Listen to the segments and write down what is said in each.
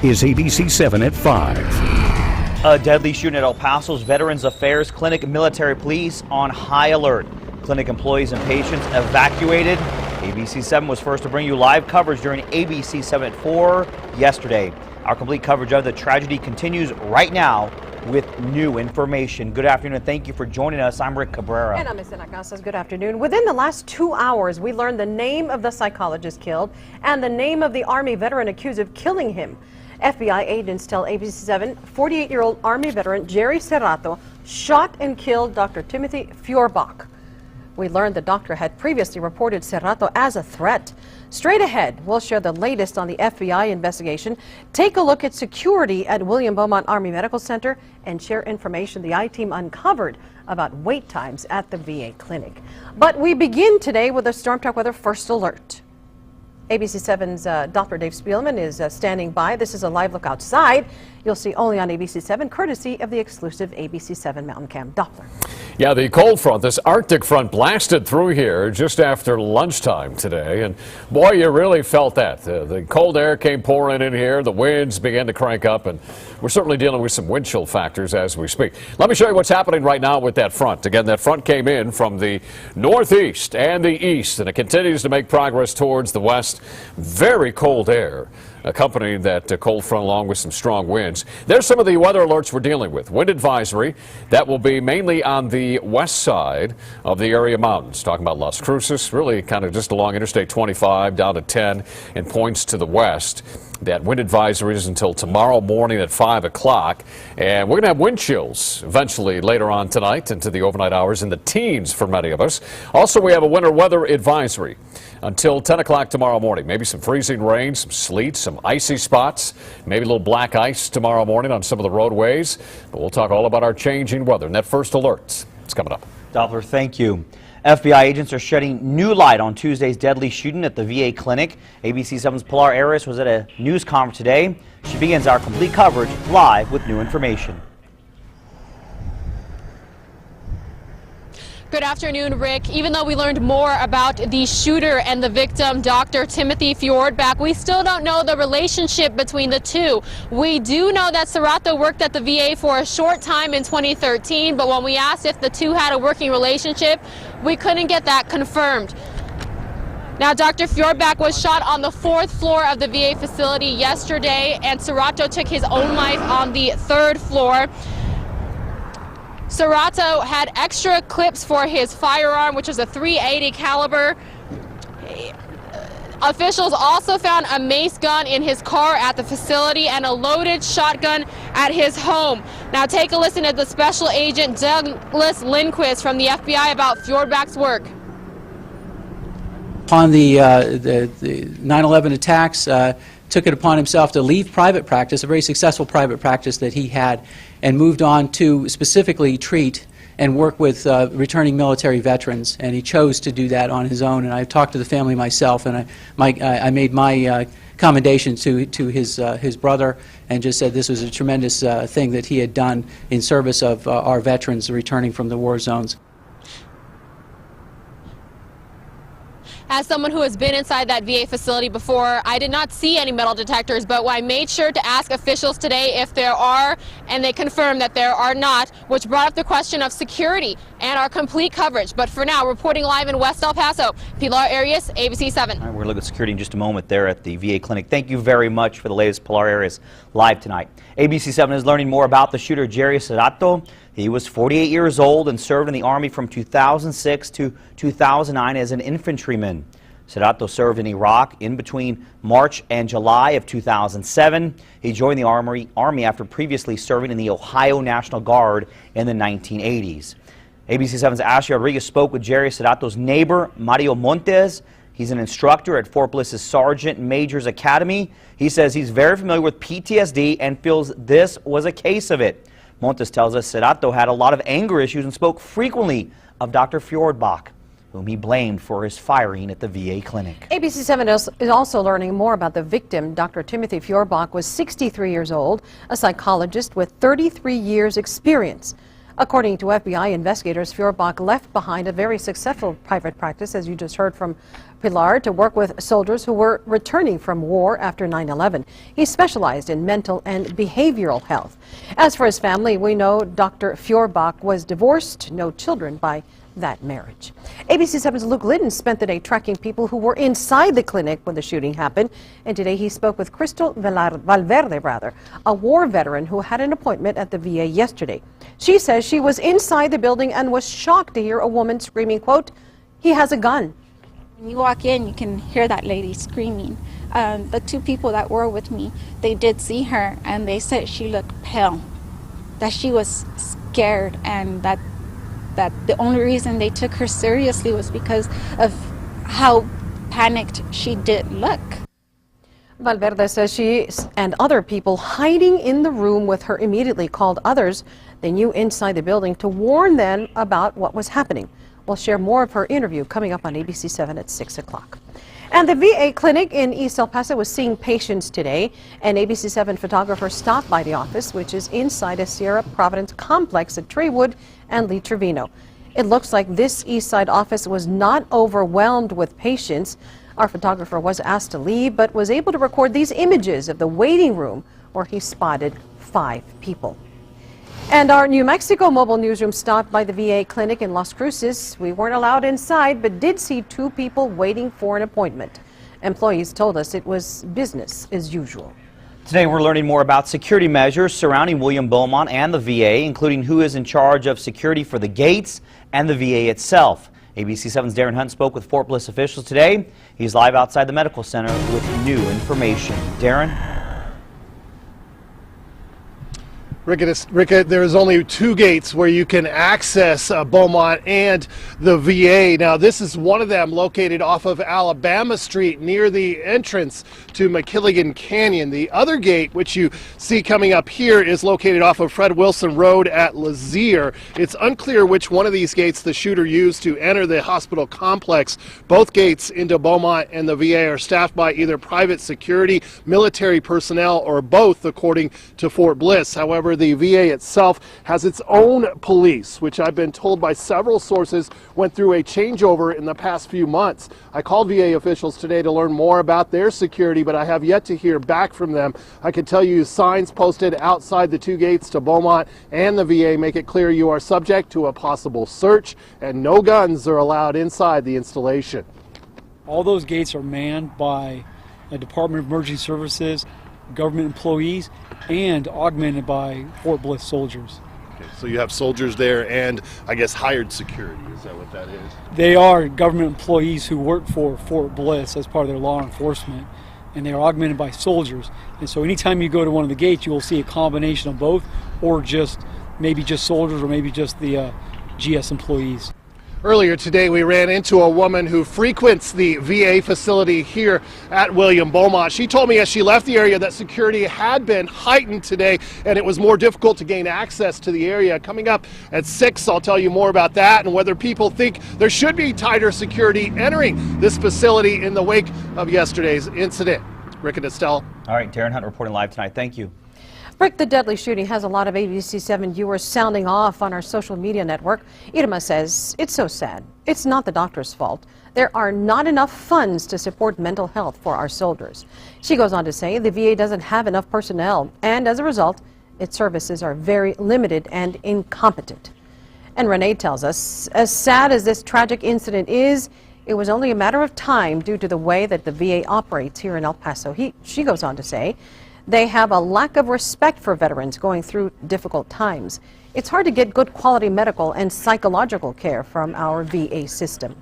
is ABC-7 at 5. A deadly shooting at El Paso's Veterans Affairs Clinic. Military police on high alert. Clinic employees and patients evacuated. ABC-7 was first to bring you live coverage during ABC-7 at 4 yesterday. Our complete coverage of the tragedy continues right now with new information. Good afternoon and thank you for joining us. I'm Rick Cabrera. And I'm Estela. Casas. Good afternoon. Within the last 2 hours, we learned the name of the psychologist killed and the name of the Army veteran accused of killing him. FBI agents tell ABC-7 48-year-old Army veteran Jerry Serrato shot and killed Dr. Timothy Feuerbach. We learned the doctor had previously reported Serrato as a threat. Straight ahead, we'll share the latest on the FBI investigation, take a look at security at William Beaumont Army Medical Center, and share information the I-team uncovered about wait times at the VA clinic. But we begin today with a Storm Track Weather First Alert. ABC-7's Dr. Dave Spielman is standing by. This is a live look outside. You'll see only on ABC-7, courtesy of the exclusive ABC-7 Mountain Cam Doppler. Yeah, the cold front, this Arctic front blasted through here just after lunchtime today. And boy, you really felt that. The cold air came pouring in here. The winds began to crank up. And we're certainly dealing with some wind chill factors as we speak. Let me show you what's happening right now with that front. Again, that front came in from the northeast and the east. And it continues to make progress towards the west. Very cold air accompanying that cold front along with some strong winds. There's some of the weather alerts we're dealing with. Wind advisory, that will be mainly on the west side of the area mountains. Talking about Las Cruces, really kind of just along Interstate 25 down to 10 and points to the west. That wind advisory is until tomorrow morning at 5 o'clock. And we're going to have wind chills eventually later on tonight into the overnight hours in the teens for many of us. Also, we have a winter weather advisory until 10 o'clock tomorrow morning. Maybe some freezing rain, some sleet, some icy spots, maybe a little black ice tomorrow morning on some of the roadways. But we'll talk all about our changing weather. And that first alert, it's coming up. Doppler, thank you. FBI agents are shedding new light on Tuesday's deadly shooting at the VA clinic. ABC-7's Pilar Arias was at a news conference today. She begins our complete coverage live with new information. Good afternoon, Rick. Even though we learned more about the shooter and the victim, Dr. Timothy Feuerbach, we still don't know the relationship between the two. We do know that Serrato worked at the VA for a short time in 2013, but when we asked if the two had a working relationship, we couldn't get that confirmed. Now, Dr. Feuerbach was shot on the 4th floor of the VA facility yesterday, and Serrato took his own life on the 3rd floor. Serrato had extra clips for his firearm, which was a .380 caliber. Officials also found a mace gun in his car at the facility and a loaded shotgun at his home. Now take a listen to the Special Agent Douglas Lindquist from the FBI about Feuerbach's work. On the 9/11 attacks, took it upon himself to leave private practice, a very successful private practice that he had, and moved on to specifically treat and work with returning military veterans. And he chose to do that on his own. And I talked to the family myself, and I made my commendation to his brother, and just said this was a tremendous thing that he had done in service of our veterans returning from the war zones. As someone who has been inside that VA facility before, I did not see any metal detectors, but I made sure to ask officials today if there are, and they confirmed that there are not, which brought up the question of security and our complete coverage. But for now, reporting live in West El Paso, Pilar Arias, ABC-7. All right, we're going to look at security in just a moment there at the VA clinic. Thank you very much for the latest Pilar Arias live tonight. ABC-7 is learning more about the shooter, Jerry Serrato. He was 48 years old and served in the Army from 2006 to 2009 as an infantryman. Serrato served in Iraq in between March and July of 2007. He joined the Army after previously serving in the Ohio National Guard in the 1980s. ABC-7's Ashley Rodriguez spoke with Jerry Serrato's neighbor, Mario Montes. He's an instructor at Fort Bliss's Sergeant Major's Academy. He says he's very familiar with PTSD and feels this was a case of it. Montes tells us Serrato had a lot of anger issues and spoke frequently of Dr. Feuerbach, whom he blamed for his firing at the VA clinic. ABC-7 is also learning more about the victim. Dr. Timothy Feuerbach was 63 years old, a psychologist with 33 years experience. According to FBI investigators, Fjordbach left behind a very successful private practice, as you just heard from Pilar, to work with soldiers who were returning from war after 9/11. He specialized in mental and behavioral health. As for his family, we know Dr. Fjordbach was divorced, no children by that marriage. ABC-7's Luke Liddon spent the day tracking people who were inside the clinic when the shooting happened, and today he spoke with Crystal Valverde, a war veteran who had an appointment at the VA yesterday. She says she was inside the building and was shocked to hear a woman screaming, quote, "He has a gun." When you walk in, you can hear that lady screaming. The two people that were with me, they did see her, and they said she looked pale, that she was scared, and that the only reason they took her seriously was because of how panicked she did look. Valverde says she and other people hiding in the room with her immediately called others they knew inside the building to warn them about what was happening. We'll share more of her interview coming up on ABC7 at 6 o'clock. And the VA clinic in East El Paso was seeing patients today. An ABC7 photographer stopped by the office, which is inside a Sierra Providence complex at Traywood and Lee Trevino. It looks like this East Side office was not overwhelmed with patients. Our photographer was asked to leave, but was able to record these images of the waiting room where he spotted 5 people. And our New Mexico mobile newsroom stopped by the VA clinic in Las Cruces. We weren't allowed inside, but did see 2 people waiting for an appointment. Employees told us it was business as usual. Today we're learning more about security measures surrounding William Beaumont and the VA, including who is in charge of security for the gates and the VA itself. ABC7's Darren Hunt spoke with Fort Bliss officials today. He's live outside the medical center with new information. Darren? Ricka, there's only 2 gates where you can access Beaumont and the VA. Now, this is one of them located off of Alabama Street near the entrance to McKilligan Canyon. The other gate, which you see coming up here, is located off of Fred Wilson Road at Lazier. It's unclear which one of these gates the shooter used to enter the hospital complex. Both gates into Beaumont and the VA are staffed by either private security, military personnel, or both, according to Fort Bliss. However, the VA itself has its own police, which I've been told by several sources went through a changeover in the past few months. I called VA officials today to learn more about their security, but I have yet to hear back from them. I can tell you signs posted outside the 2 gates to Beaumont and the VA make it clear you are subject to a possible search, and no guns are allowed inside the installation. All those gates are manned by the Department of Emergency Services, government employees, and augmented by Fort Bliss soldiers. Okay, so you have soldiers there and, I guess, hired security. Is that what that is? They are government employees who work for Fort Bliss as part of their law enforcement, and they are augmented by soldiers. And so anytime you go to one of the gates, you will see a combination of both, or maybe just soldiers, or maybe just the GS employees. Earlier today, we ran into a woman who frequents the VA facility here at William Beaumont. She told me as she left the area that security had been heightened today and it was more difficult to gain access to the area. Coming up at 6, I'll tell you more about that and whether people think there should be tighter security entering this facility in the wake of yesterday's incident. Rick and Estela. All right, Darren Hunt reporting live tonight. Thank you. Rick, the deadly shooting has a lot of ABC7 viewers sounding off on our social media network. Irma says, it's so sad. It's not the doctor's fault. There are not enough funds to support mental health for our soldiers. She goes on to say the VA doesn't have enough personnel, and as a result, its services are very limited and incompetent. And Renee tells us, as sad as this tragic incident is, it was only a matter of time due to the way that the VA operates here in El Paso. She goes on to say, they have a lack of respect for veterans going through difficult times. It's hard to get good quality medical and psychological care from our VA system.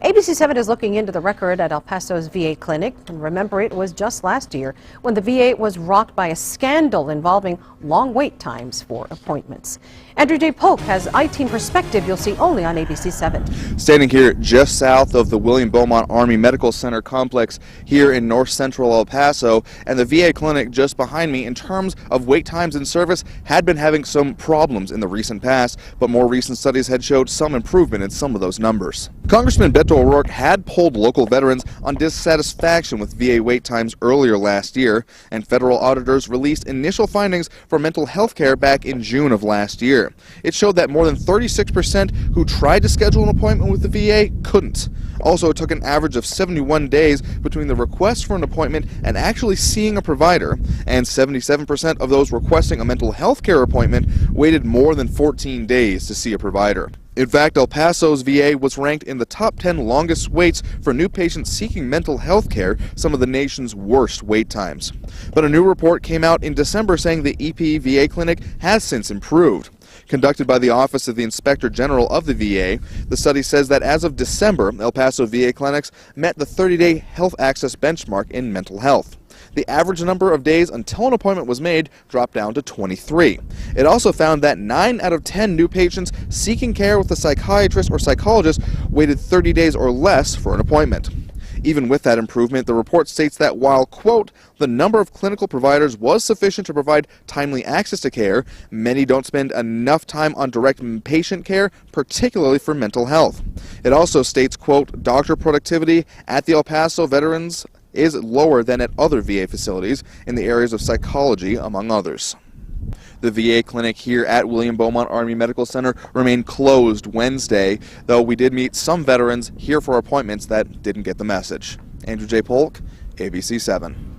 ABC7 is looking into the record at El Paso's VA clinic. And remember, it was just last year when the VA was rocked by a scandal involving long wait times for appointments. Andrew J. Polk has I-Team Perspective you'll see only on ABC7. Standing here just south of the William Beaumont Army Medical Center complex here in north central El Paso, and the VA clinic just behind me, in terms of wait times in service, had been having some problems in the recent past, but more recent studies had showed some improvement in some of those numbers. Congressman Beto O'Rourke had polled local veterans on dissatisfaction with VA wait times earlier last year, and federal auditors released initial findings for mental health care back in June of last year. It showed that more than 36% who tried to schedule an appointment with the VA couldn't. Also, it took an average of 71 days between the request for an appointment and actually seeing a provider, and 77% of those requesting a mental health care appointment waited more than 14 days to see a provider. In fact, El Paso's VA was ranked in the top 10 longest waits for new patients seeking mental health care, some of the nation's worst wait times. But a new report came out in December saying the EP VA clinic has since improved. Conducted by the Office of the Inspector General of the VA, the study says that as of December, El Paso VA clinics met the 30-day health access benchmark in mental health. The average number of days until an appointment was made dropped down to 23. It also found that 9 out of 10 new patients seeking care with a psychiatrist or psychologist waited 30 days or less for an appointment. Even with that improvement, the report states that while, quote, the number of clinical providers was sufficient to provide timely access to care, many don't spend enough time on direct patient care, particularly for mental health. It also states, quote, doctor productivity at the El Paso Veterans is lower than at other VA facilities in the areas of psychology, among others. The VA clinic here at William Beaumont Army Medical Center remained closed Wednesday, though we did meet some veterans here for appointments that didn't get the message. Andrew J. Polk, ABC 7.